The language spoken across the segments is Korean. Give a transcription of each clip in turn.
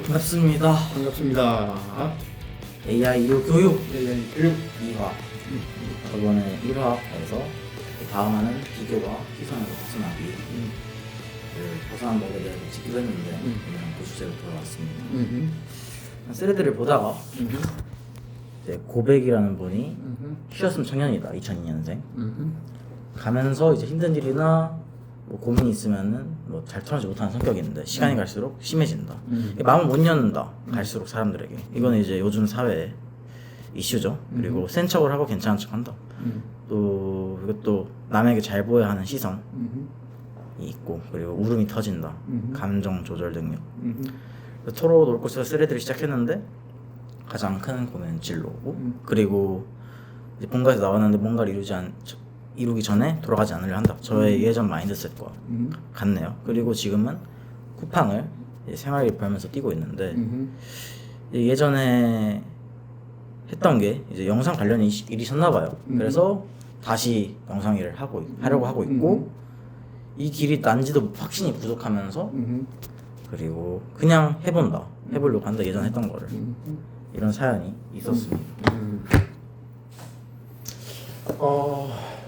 반갑습니다. 반갑습니다. AI 교육 AI 교육 2화. 저번에 1화에서 다음화는 비교와 희선에서 벗어나기를 벗어난 법에 대해서 짚기로 했는데 오늘은 그 주제로 돌아왔습니다. 스레드를 보다가 이제 고백이라는 분이 쉬었으면 청년이다 2002년생 가면서 이제 힘든 일이나 뭐 고민이 있으면은 뭐 잘 털어지 못하는 성격인데 시간이 갈수록 심해진다. 마음을 못 여는다. 갈수록 사람들에게. 이거는 이제 요즘 사회의 이슈죠. 그리고 센 척을 하고 괜찮은 척한다. 또 이것도 남에게 잘 보여야 하는 시선이 있고, 그리고 울음이 터진다. 감정 조절 능력. 토로 놀 곳에서 스레드를 시작했는데 가장 큰 고민은 진로고, 그리고 이제 본가에서 나왔는데 뭔가를 이루기 전에 돌아가지 않으려 한다. 저의 예전 마인드셋과 같네요. 그리고 지금은 쿠팡을 생활비 벌면서 뛰고 있는데 예전에 했던 게 이제 영상 관련 일이 있었나 봐요. 그래서 다시 영상 일을 하려고 하고 있고, 이 길이 난지도 확신이 부족하면서 그리고 그냥 해보려고 한다. 예전 했던 거를. 이런 사연이 있었습니다.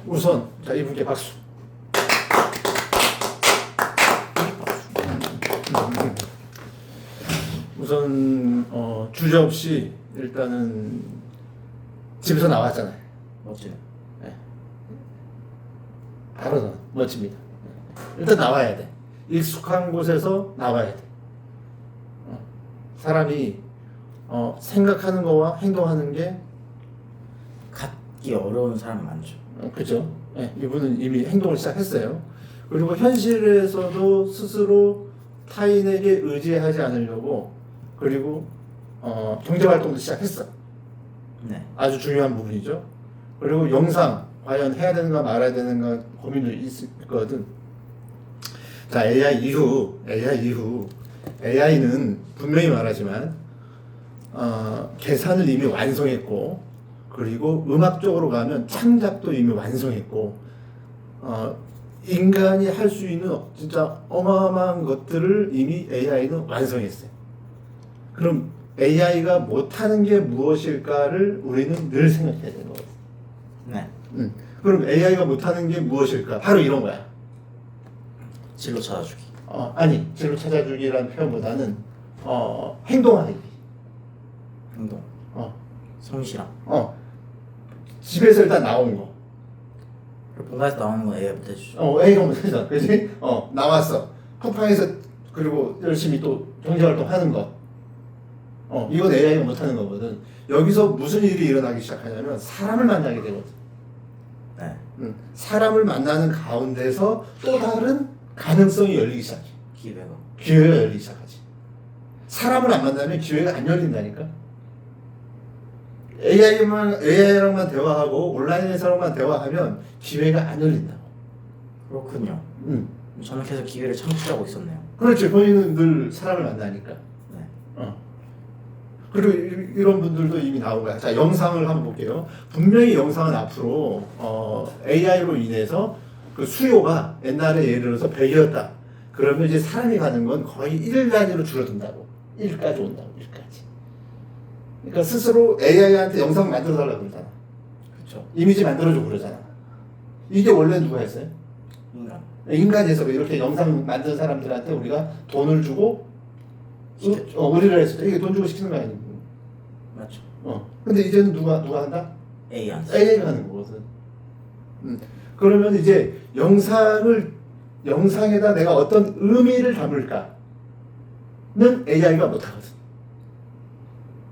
우선 자 이분께 박수. 우선 주저없이 일단은 집에서 나왔잖아요. 멋지네. 네. 바로 멋집니다. 일단 나와야 돼. 익숙한 곳에서 나와야 돼. 사람이 생각하는 거와 행동하는 게 갖기 어려운 사람이 많죠. 그죠? 네, 이분은 이미 행동을 시작했어요. 그리고 현실에서도 스스로 타인에게 의지하지 않으려고, 그리고 경제활동도 시작했어. 네. 아주 중요한 부분이죠. 그리고 영상 과연 해야 되는가 말아야 되는가 고민도 있거든. 자, AI는 분명히 말하지만 계산을 이미 완성했고, 그리고 음악 쪽으로 가면 창작도 이미 완성했고, 인간이 할 수 있는 진짜 어마어마한 것들을 이미 AI는 완성했어요. 그럼 AI가 못하는 게 무엇일까를 우리는 늘 생각해야 되는 거거든요. 네. 그럼 AI가 못하는 게 무엇일까? 바로 이런 거야. 진로 찾아주기. 아니, 진로 찾아주기라는 표현보다는 행동하기. 행동. 성실함. 집에서 일단 나온 거. 본가에서 나오는 건 AI부터 해주죠. A가 못하잖아. 그지? 나왔어. 쿠팡에서 그리고 열심히 또 경제활동 하는 거. 이건 AI가 못하는 거거든. 여기서 무슨 일이 일어나기 시작하냐면 사람을 만나게 되거든. 네. 사람을 만나는 가운데서 또 다른 가능성이 열리기 시작해. 기회가 열리기 시작하지. 사람을 안 만나면 기회가 안 열린다니까. AI랑만 대화하고 온라인에서만 대화하면 기회가 안 열린다고. 그렇군요. 저는 계속 기회를 창출하고 있었네요. 그렇지. 본인은 늘 사람을 만나니까. 네. 그리고 이런 분들도 이미 나온 거야. 자, 영상을 한번 볼게요. 분명히 영상은 앞으로 AI로 인해서 그 수요가 옛날에 예를 들어서 100이었다. 그러면 이제 사람이 가는 건 거의 1 단위로 줄어든다고. 1까지 온다고. 1까지. 그러니까 스스로 AI한테 영상 만들어 달라고 그러잖아. 그렇죠. 이미지 만들어주고 그러잖아. 이게 원래 누가 했어요? 인간에서 이렇게 영상 만든 사람들한테 우리가 돈을 주고 의뢰를 했을 때 이게 돈 주고 시키는 거 아니고. 맞죠. 근데 이제는 누가 한다? AI가 하는 거거든. 그러면 이제 영상에다 내가 어떤 의미를 담을까는 AI가 못하거든.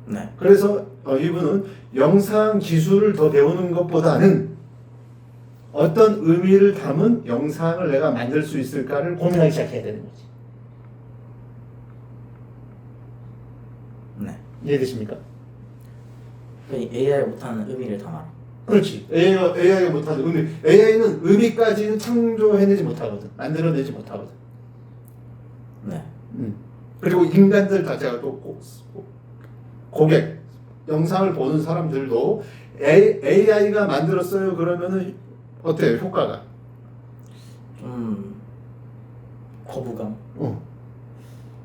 네. 그래서 이분은 영상 기술을 더 배우는 것보다는 어떤 의미를 담은 영상을 내가 만들 수 있을까를 고민하기 시작해야 되는 거지. 네. 이해되십니까? AI가 못하는 의미를 담아라. 그렇지. AI가 못하는 의미. AI는 의미까지는 창조해내지 못하거든. 만들어내지 못하거든. 네. 그리고 인간들 자체가 또 고객, 영상을 보는 사람들도 AI가 만들었어요. 그러면은 어때요? 효과가? 좀 거부감.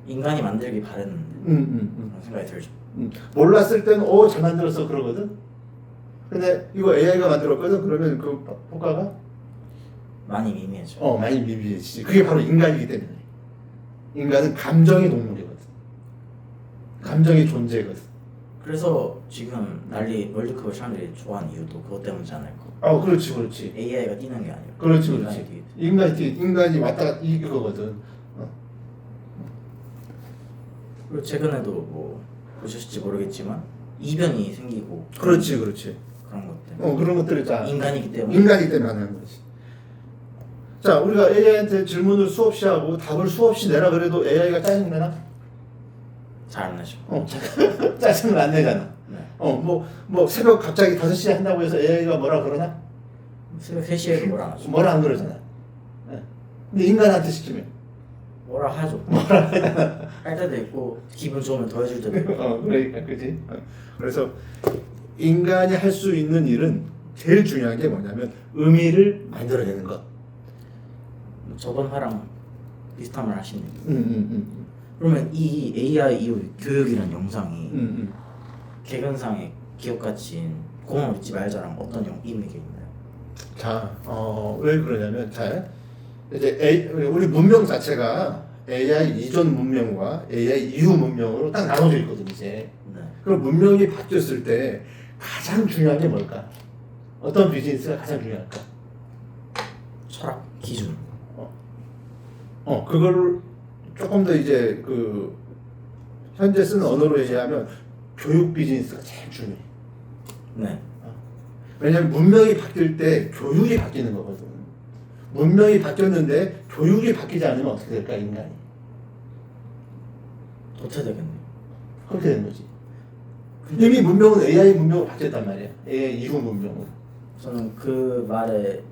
인간이 만들기 바랬는데 그런 생각이 들죠. 몰랐을 때는 잘 만들었어 그러거든. 근데 이거 AI가 만들었거든. 그러면 그 효과가 많이 미미해져. 많이 미비해지지. 그게 바로 인간이기 때문에. 인간은 감정의 동물이거든. 감정의 존재거든. 그래서 지금 난리 월드컵을 사람들이 좋아하는 이유도 그것 때문이지 않을까. 그렇지. AI가 뛰는 게 아니라. 그렇지. 인간이 뛰듯이. 인간이 왔다 갔다 이거거든. 그리고 최근에도 뭐 보셨을지 모르겠지만 이변이 생기고. 그렇지. 그런 것들. 그런 것들이 다 인간이기 때문에. 인간이기 때문에 하는 거지. 자, 우리가 AI한테 질문을 수없이 하고 답을 수없이 내라 그래도 AI가 짜증내나? 잘 안 나죠. 짜증을 안 내잖아. 네. 뭐 새벽 갑자기 5시에 한다고 해서 AI가 뭐라 그러나? 새벽 3시에도 뭐라 안 하죠. 뭐라 안 그러잖아. 네. 근데 인간한테 시키면 뭐라 하죠. 할 때도 있고 기분 좋으면 더 해줄 때도 있고. 그러니까 그지. 그래서 인간이 할 수 있는 일은 제일 중요한 게 뭐냐면 의미를 만들어내는 것. 저번 화랑 비슷한 말 하시네요. 음. 그러면 이 AI 이후 교육이라는 영상이 개근상의 기억 가치인 고마워 잊지 말자랑 어떤 의미가 있나요? 자, 왜 그러냐면 이제 우리 문명 자체가 AI 이전 문명과 AI 이후 문명으로 딱 나눠져 있거든 이제. 네. 그럼 문명이 바뀌었을 때 가장 중요한 게 뭘까? 어떤 비즈니스가 가장 중요할까? 철학, 기준. 그거를 조금 더 이제 그 현재 쓰는 언어로 얘기하면 교육 비즈니스가 제일 중요해. 네. 왜냐면 문명이 바뀔 때 교육이 바뀌는 거거든. 문명이 바뀌었는데 교육이 바뀌지 않으면 어떻게 될까 인간이? 도태되겠네요. 그렇게 되는 거지. 이미 문명은 AI 문명으로 바뀌었단 말이야. AI 이후 문명으로. 저는 그 말의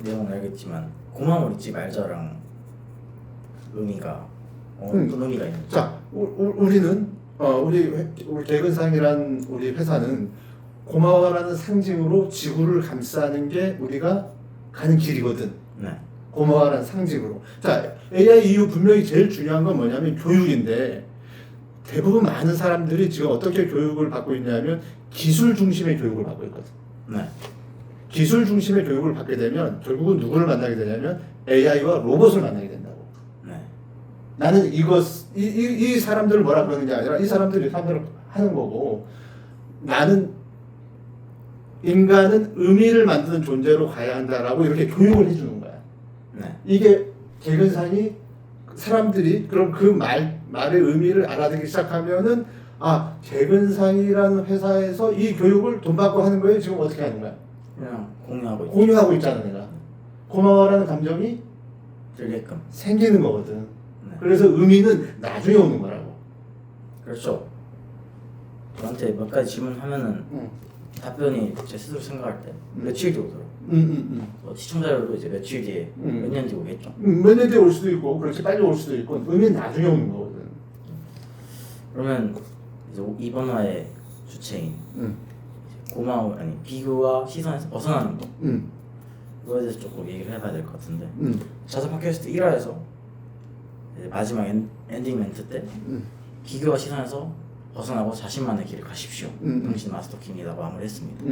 내용은 알겠지만 고마워 잊지 말자랑 의미가 어떤 의미가 있는지. 자, 우리는 우리 개근상이란 우리 회사는 고마워라는 상징으로 지구를 감싸는 게 우리가 가는 길이거든. 네. 고마워라는 상징으로. 자, AI 이후 분명히 제일 중요한 건 뭐냐면 교육인데 대부분 많은 사람들이 지금 어떻게 교육을 받고 있냐면 기술 중심의 교육을 받고 있거든. 네. 기술 중심의 교육을 받게 되면 결국은 누구를 만나게 되냐면 AI와 로봇을 만나게 된다고. 네. 나는 이 사람들을 뭐라 그러는 게 아니라 이 사람들이 사람들을 하는 거고 나는 인간은 의미를 만드는 존재로 가야 한다라고 이렇게 교육을 해주는 거야. 네. 이게 개근상이 사람들이 그럼 그 말의 의미를 알아듣기 시작하면은 개근상이라는 회사에서 이 교육을 돈 받고 하는 거예요. 지금 어떻게 하는 거야? 그냥 공유하고 있죠. 공유하고 있잖아 내가. 고마워라는 감정이 들게끔. 생기는 거거든. 네. 그래서 의미는 나중에 오는 거라고. 그렇죠. 저한테 몇 가지 질문하면은 답변이 제 스스로 생각할 때 며칠 뒤에 오더라고요. 시청자들도 이제 며칠 뒤에 몇 년 뒤에 오겠죠. 몇 년 뒤에 올 수도 있고 그렇지 빨리 올 수도 있고 의미는 나중에 오는 거거든. 그러면 이제 이번 화의 주체인 고마워 아니 비교와 시선에서 벗어나는 거 그거에 대해서 조금 얘기를 해봐야 될 것 같은데 자사 팟캐스트 1화에서 마지막 엔딩 멘트 때 비교와 시선에서 벗어나고 자신만의 길을 가십시오. 당신 마스터키입니다. 마무리했습니다.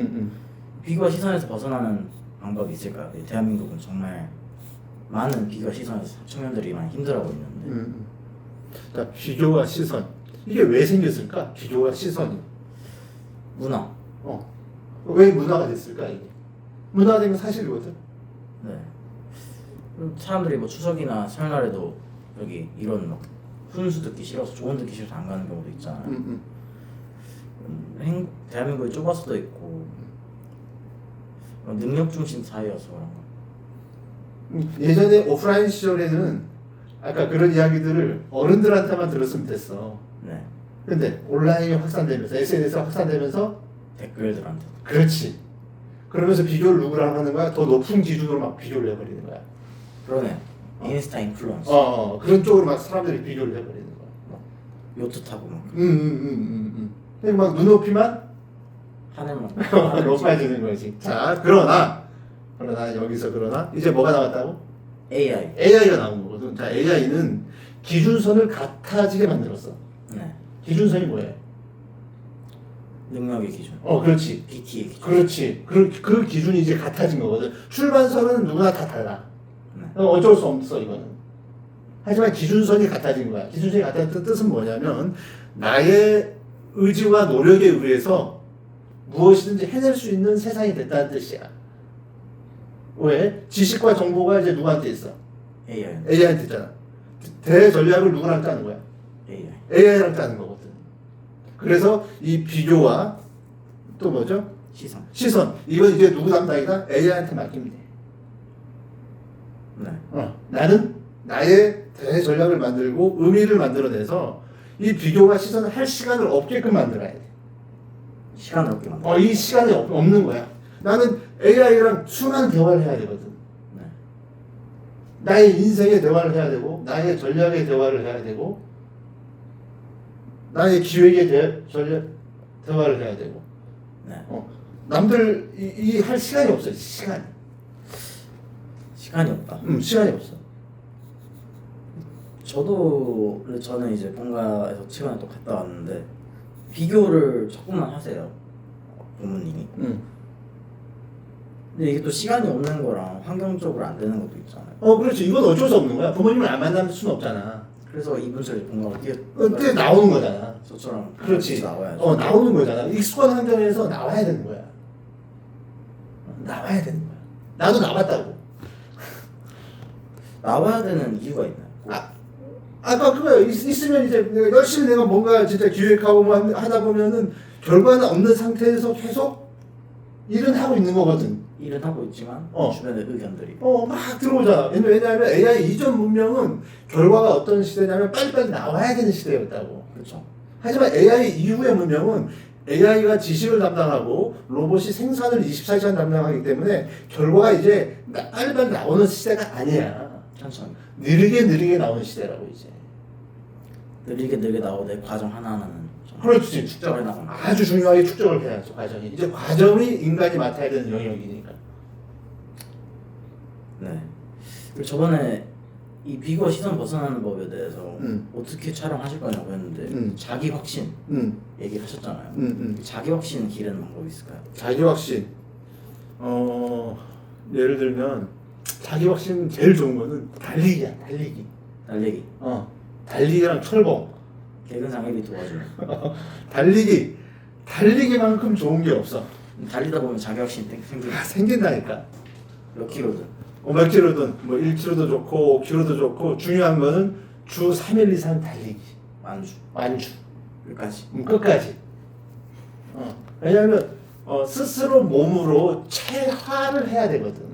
비교와 시선에서 벗어나는 방법이 있을까요? 대한민국은 정말 많은 비교와 시선에서 청년들이 많이 힘들어하고 있는데 자, 비교와 시선 이게 왜 생겼을까? 비교와 시선이 문화. 왜 문화가 됐을까 이게? 문화가 된 건 사실이거든. 네. 그리고 사람들이 뭐 추석이나 설날에도 여기 이런 막 훈수 듣기 싫어서 조언 듣기 싫어서 안 가는 경우도 있잖아요. 대한민국이 좁아서도 있고 능력 중심 사회여서 그런가. 예전에 오프라인 시절에는 아까 그런 이야기들을 어른들한테만 들었으면 됐어. 네. 근데 온라인이 확산되면서 SNS가 확산되면서 댓글들한테. 그렇지. 그러면서 비교를 누구랑 하는 거야? 더 높은 기준으로 막 비교를 해버리는 거야. 그러네. 인스타 인플루언서. 그런 쪽으로 막 사람들이 비교를 해버리는 거야. 요트 타고 막. 근데 막 눈높이만 하늘만. 높아지는 거지. 자, 그러나 여기서 이제 뭐가 나왔다고? AI. AI가 나온 거거든. 자, AI는 기준선을 같아지게 만들었어. 네. 기준선이 뭐예요? 능력의 기준. 그렇지. BT의 기준. 그렇지. 그 기준이 이제 같아진 거거든. 출발선은 누구나 다 달라. 네. 어쩔 수 없어 이거는. 하지만 기준선이 같아진 거야. 기준선이 같아진 뜻은 뭐냐면 나의 의지와 노력에 의해서 무엇이든지 해낼 수 있는 세상이 됐다는 뜻이야. 왜? 지식과 정보가 이제 누구한테 있어? AI한테 있잖아. 대전략을 누구랑 짜는 거야? AI랑 짜는 거거든. 그래서 이 비교와 또 뭐죠? 시선. 이건 이제 누구 담당이다? AI한테 맡기면 돼. 네. 나는 나의 대전략을 만들고 의미를 만들어내서 이 비교와 시선을 할 시간을 없게끔 만들어야 돼. 시간을 없게 만들어. 이 시간이 없는 거야. 나는 AI랑 수많은 대화를 해야 되거든. 네. 나의 인생의 대화를 해야 되고, 나의 전략의 대화를 해야 되고, 나의 기획의 대화를 해야 되고. 네. 남들 이 할 시간이 없어요. 시간이 없다. 시간이 없어. 저는 이제 본가에서 최근에 또 갔다 왔는데 비교를 조금만 하세요. 부모님이. 근데 이게 또 시간이 없는 거랑 환경적으로 안 되는 것도 있잖아요. 그렇지. 이건 어쩔 수 없는 거야. 부모님을 안 만날 수는 없잖아. 그래서 이분들이 본가로 그때 나오는 거잖아. 저처럼 그렇지. 나와야죠. 나오는 거잖아. 익숙한 환경에서 나와야 되는 거야. 나와야 되는 거야. 나도 나왔다고. 나와야 되는 이유가 있나요? 아까 그거야. 있으면 이제 열심히 내가 뭔가 진짜 기획하고 뭐 하다 보면은 결과는 없는 상태에서 계속 일은 하고 있는 거거든. 일은 하고 있지만 주변의 의견들이 막 들어오잖아. 왜냐하면 AI 이전 문명은 결과가 어떤 시대냐면 빨리빨리 나와야 되는 시대였다고. 그렇죠. 하지만 AI 이후의 문명은 AI가 지식을 담당하고 로봇이 생산을 24시간 담당하기 때문에 결과가 이제 빨리빨리 나오는 시대가 아니야. 천천히. 느리게 나오는 시대라고 이제. 느리게 나오되 과정 하나하나는 그렇지. 축적해 나가는. 아주 중요하게 축적을 해야죠. 과정이. 이제 과정이 인간이 맡아야 되는 영역이니까. 네. 그리고 저번에 이 비교 시선 벗어나는 법에 대해서 어떻게 촬영하실 거냐고 했는데 자기 확신 얘기를 하셨잖아요. 자기 확신 기르는 방법이 있을까요? 자기 확신. 예를 들면 자기 확신 제일 좋은 거는 달리기야. 달리기. 달리기랑 철봉. 개근상 1위 도와주는. 달리기만큼 좋은 게 없어. 달리다 보면 자기 확신이 생긴다니까. 몇 킬로든. 몇 킬로든 뭐 1킬로도 좋고 5킬로도 좋고 중요한 거는 주 3일 이상 달리기. 완주. 끝까지. 왜냐하면 스스로 몸으로 체화를 해야 되거든.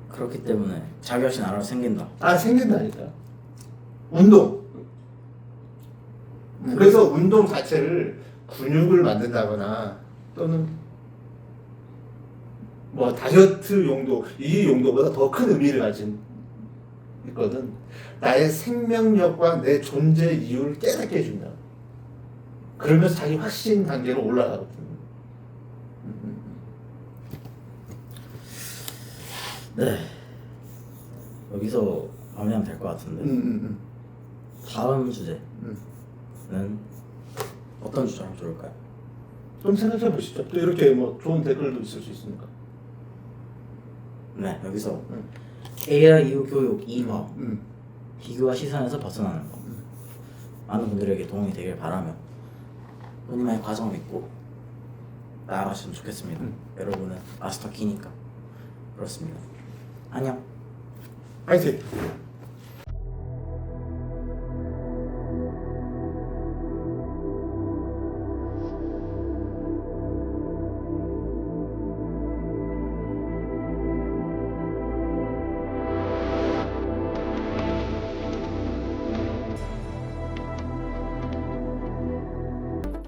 그렇기 때문에 자기 확신 알아서 생긴다. 생긴다니까. 운동. 그래서 운동 자체를 근육을 만든다거나 또는 뭐 다이어트 용도, 이 용도보다 더 큰 의미를 가진 있거든. 나의 생명력과 내 존재 이유를 깨닫게 해준다. 그러면서 자기 확신 단계로 올라가거든. 네. 여기서 마무리하면 될 것 같은데. 다음 주제는 어떤 주제로 하면 좋을까요? 좀 생각해 보시죠. 또 이렇게 뭐 좋은 댓글도 있을 수 있으니까. 네, 여기서 AI 이후 교육 2화 비교와 시선에서 벗어나는 것. 많은 분들에게 도움이 되길 바라며 본인만의 과정을 믿고 나아가시면 좋겠습니다. 여러분은 마스터 키니까 그렇습니다. 안녕. 화이팅!